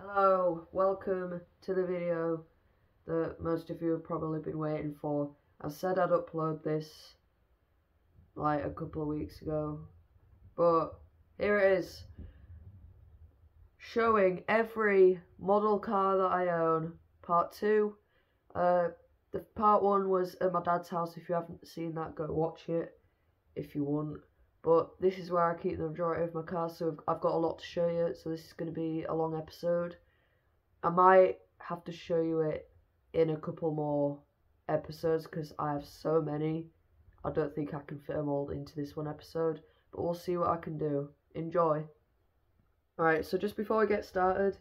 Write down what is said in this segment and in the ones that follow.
Hello, welcome to the video that most of you have probably been waiting for. I said I'd upload this like a couple of weeks ago, but here it is, showing every model car that I own, part 2. The part 1 was at my dad's house. If you haven't seen that, go watch it if you want. But this is where I keep the majority of my cars, so I've got a lot to show you, so this is going to be a long episode. I might have to show you it in a couple more episodes because I have so many. I don't think I can fit them all into this one episode, but we'll see what I can do. Enjoy. Alright, so just before I get started,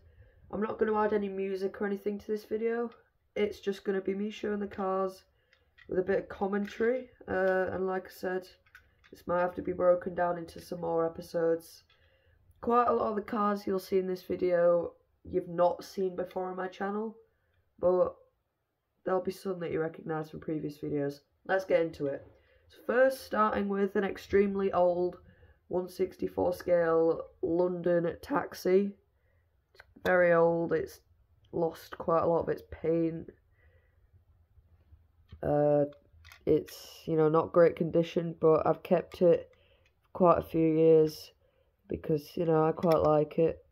I'm not going to add any music or anything to this video. It's just going to be me showing the cars with a bit of commentary, and like I said, this might have to be broken down into some more episodes. Quite a lot of the cars you'll see in this video you've not seen before on my channel, but there'll be some that you recognise from previous videos. Let's get into it. So first, starting with an extremely old 1/64 scale London taxi. It's very old, it's lost quite a lot of its paint. It's, not great condition, but I've kept it for quite a few years because, I quite like it.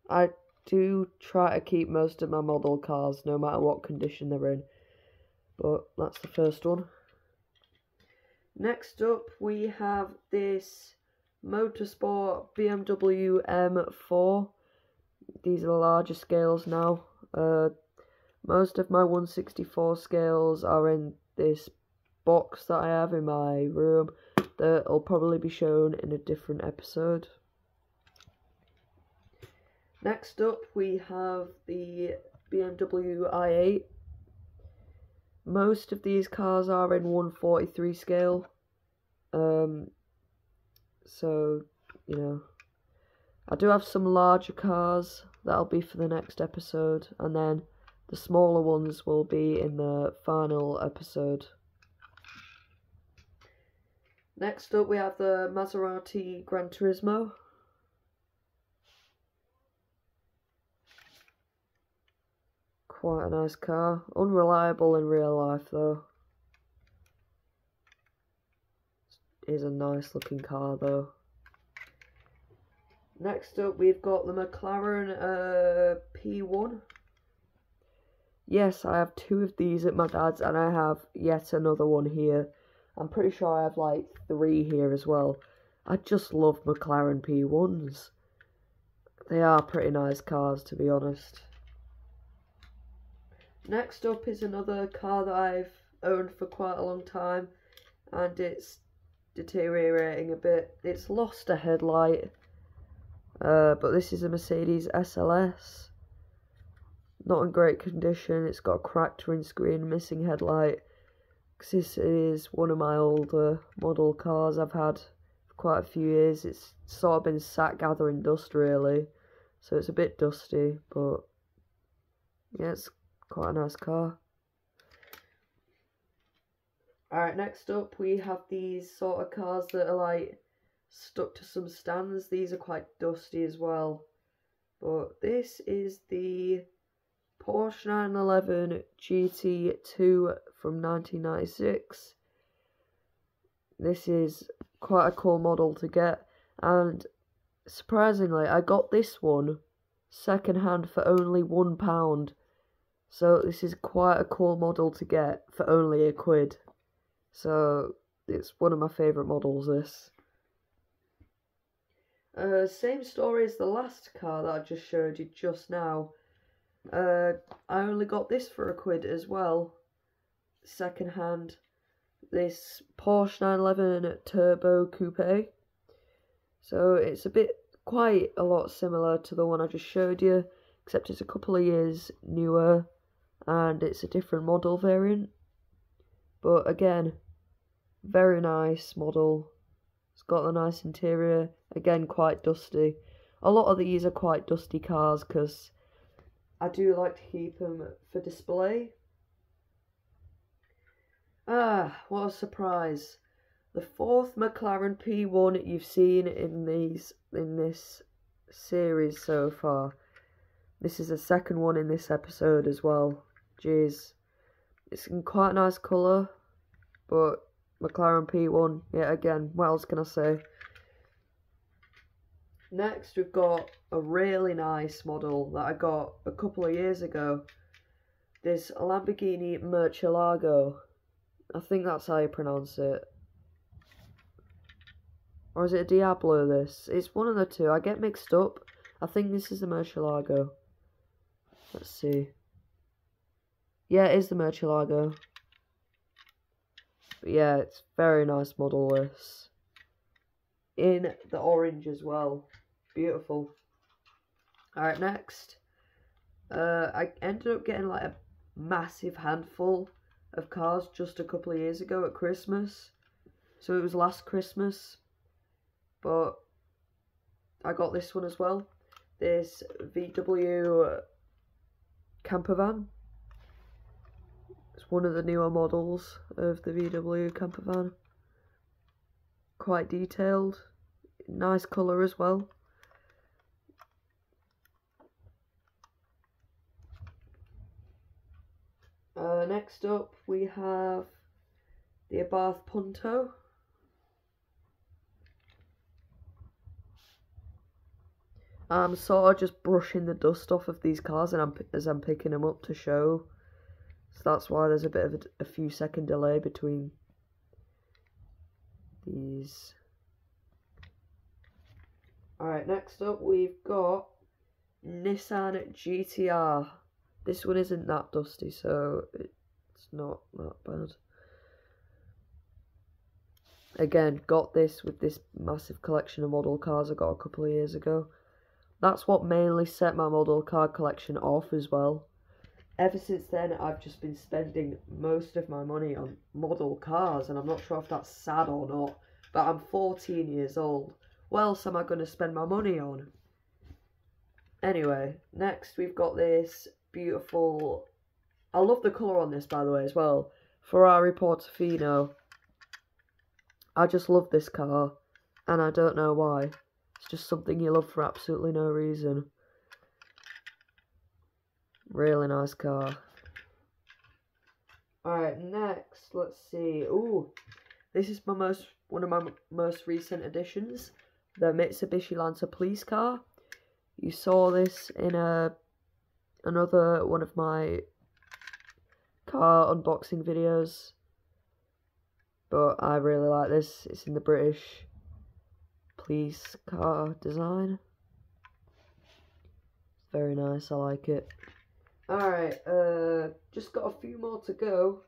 I do try to keep most of my model cars no matter what condition they're in, but that's the first one. Next up we have this Motorsport BMW M4. These are the larger scales now. Most of my 1/64 scales are in this box that I have in my room that'll probably be shown in a different episode. Next up we have the BMW i8. Most of these cars are in 1/43 scale, so I do have some larger cars that'll be for the next episode, and then the smaller ones will be in the final episode. Next up we have the Maserati Gran Turismo. Quite a nice car. Unreliable in real life though. It is a nice looking car though. Next up we've got the McLaren P1. Yes, I have 2 of these at my dad's, and I have yet another one here. I'm pretty sure I have like 3 here as well. I just love McLaren P1s. They are pretty nice cars, to be honest. Next up is another car that I've owned for quite a long time, and it's deteriorating a bit. It's lost a headlight, but this is a Mercedes SLS. Not in great condition. It's got a cracked windscreen, missing headlight. This is one of my older model cars I've had for quite a few years. It's sort of been sat gathering dust really, so it's a bit dusty, but yeah, it's quite a nice car. Alright, next up we have these sort of cars that are like stuck to some stands. These are quite dusty as well, but this is the Porsche 911 GT2 from 1996. This is quite a cool model to get, and surprisingly I got this one second hand for only £1. So this is quite a cool model to get for only £1. So it's one of my favourite models, this. Same story as the last car that I just showed you just now. I only got this for £1 as well, second hand. This Porsche 911 Turbo Coupe. So it's quite a lot similar to the one I just showed you, except it's a couple of years newer and it's a different model variant. But again, very nice model. It's got a nice interior, again quite dusty. A lot of these are quite dusty cars because I do like to keep them for display. Ah, what a surprise. The 4th McLaren P1 you've seen in this series so far. This is the second one in this episode as well. Jeez. It's in quite a nice colour, but McLaren P1, yet again, what else can I say? Next, we've got a really nice model that I got a couple of years ago. This Lamborghini Murcielago. I think that's how you pronounce it. Or is it a Diablo, this? It's one of the two. I get mixed up. I think this is the Murcielago. Let's see. Yeah, it is the Murcielago. But yeah, it's very nice model, this. In the orange as well. Beautiful. Alright, next. I ended up getting like a massive handful of cars just a couple of years ago at Christmas. So it was last Christmas. But I got this one as well. This VW camper van. It's one of the newer models of the VW camper van. Quite detailed. Nice colour as well. Next up we have the Abarth Punto. I'm sort of just brushing the dust off of these cars as I'm picking them up to show. So that's why there's a bit of a few second delay between these. Alright, next up we've got Nissan GTR. This one isn't that dusty, so it's not that bad. Again, got this with this massive collection of model cars I got a couple of years ago. That's what mainly set my model car collection off as well. Ever since then, I've just been spending most of my money on model cars, and I'm not sure if that's sad or not, but I'm 14 years old. What else am I going to spend my money on? Anyway, next we've got this beautiful... I love the colour on this, by the way, as well. Ferrari Portofino. I just love this car, and I don't know why. It's just something you love for absolutely no reason. Really nice car. Alright, next, let's see. Ooh, this is one of my most recent additions. The Mitsubishi Lancer police car. You saw this in another one of my car unboxing videos. But I really like this. It's in the British police car design. Very nice, I like it. Alright, just got a few more to go.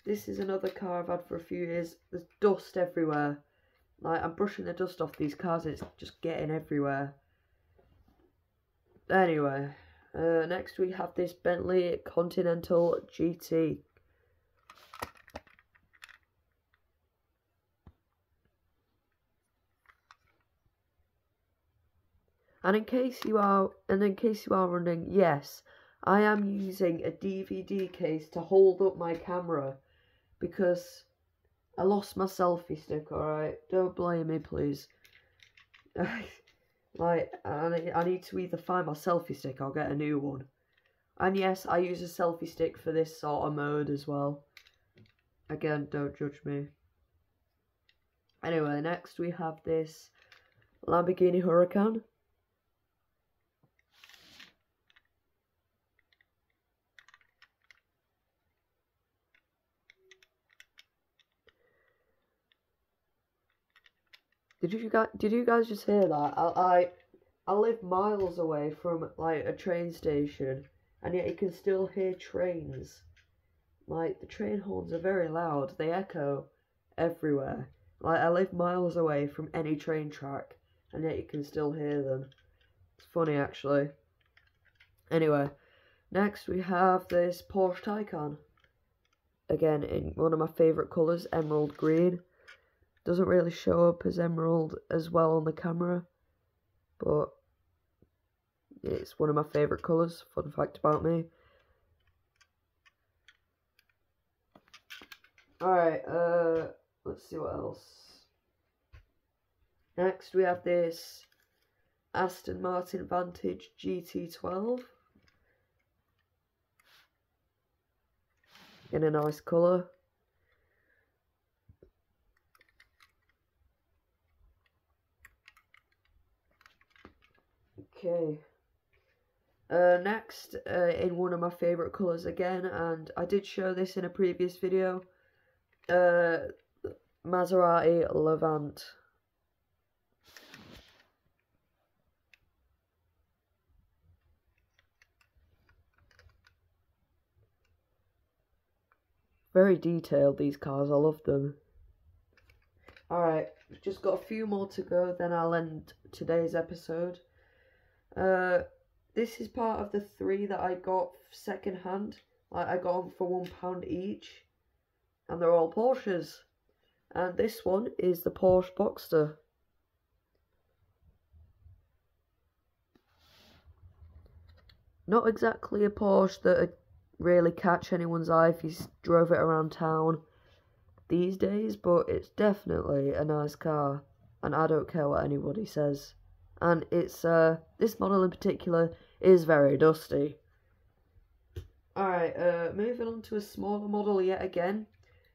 This is another car I've had for a few years. There's dust everywhere. Like, I'm brushing the dust off these cars and it's just getting everywhere. Anyway, next we have this Bentley Continental GT. And in case you are wondering, yes, I am using a DVD case to hold up my camera because I lost my selfie stick, alright? Don't blame me, please. Like, I need to either find my selfie stick or get a new one. And yes, I use a selfie stick for this sort of mode as well. Again, don't judge me. Anyway, next we have this Lamborghini Huracan. Did you guys just hear that? I live miles away from like a train station, and yet you can still hear trains. Like, the train horns are very loud. They echo everywhere. Like, I live miles away from any train track, and yet you can still hear them. It's funny, actually. Anyway, next we have this Porsche Taycan. Again, in one of my favourite colours, emerald green. Doesn't really show up as emerald as well on the camera, but it's one of my favourite colours. Fun fact about me. Alright, let's see what else. Next we have this Aston Martin Vantage GT12 in a nice colour. Okay. Next, in one of my favourite colours again, and I did show this in a previous video, Maserati Levant. Very detailed, these cars, I love them. Alright, just got a few more to go, then I'll end today's episode. This is part of the 3 that I got second hand. Like, I got them for £1 each, and they're all Porsches. And this one is the Porsche Boxster. Not exactly a Porsche that would really catch anyone's eye if you drove it around town these days, but it's definitely a nice car, and I don't care what anybody says. And it's this model in particular is very dusty. Alright, moving on to a smaller model yet again.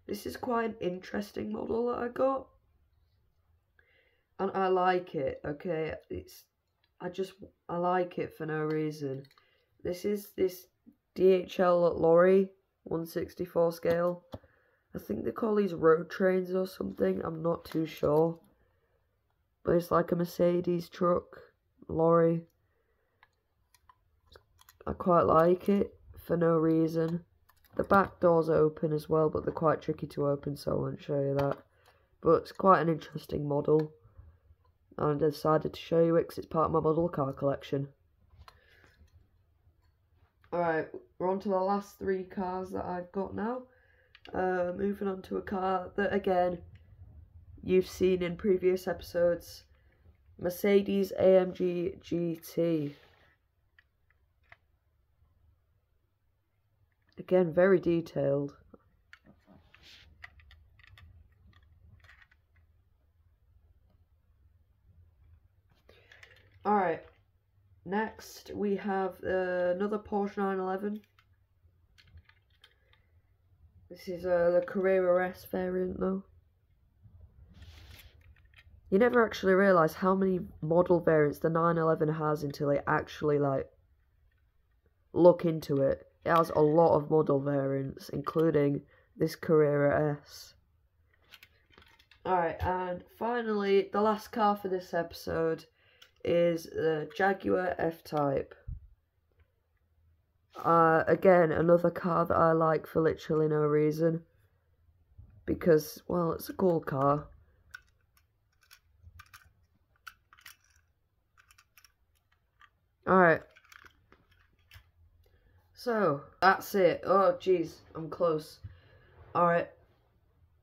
This is quite an interesting model that I got, and I like it. Okay, I like it for no reason. This is this DHL lorry 1/64 scale. I think they call these road trains or something, I'm not too sure. But it's like a Mercedes truck, lorry. I quite like it for no reason. The back door's open as well, but they're quite tricky to open, so I won't show you that. But it's quite an interesting model, and I decided to show you it because it's part of my model car collection. Alright, we're on to the last 3 cars that I've got now. Moving on to a car that, again, you've seen in previous episodes. Mercedes AMG GT. Again, very detailed. Alright, next we have another Porsche 911. This is the Carrera S variant though. You never actually realise how many model variants the 911 has until you actually look into it. It has a lot of model variants, including this Carrera S. Alright, and finally, the last car for this episode is the Jaguar F-Type. Again, another car that I like for literally no reason. Because, well, it's a cool car. Alright. So, that's it. Oh, jeez, I'm close. Alright.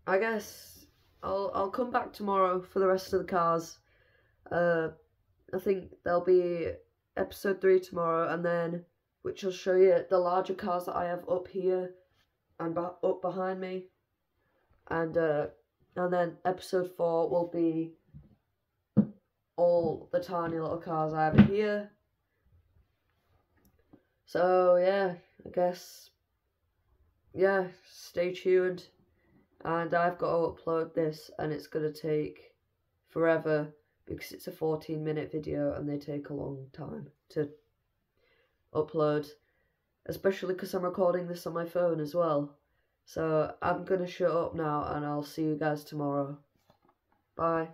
I guess I'll come back tomorrow for the rest of the cars. I think there'll be episode 3 tomorrow, and then which will show you the larger cars that I have up here and up behind me, and then episode 4 will be all the tiny little cars I have here. So yeah, I guess, yeah, stay tuned, and I've got to upload this, and it's going to take forever because it's a 14-minute video and they take a long time to upload, especially because I'm recording this on my phone as well. So I'm going to shut up now, and I'll see you guys tomorrow. Bye.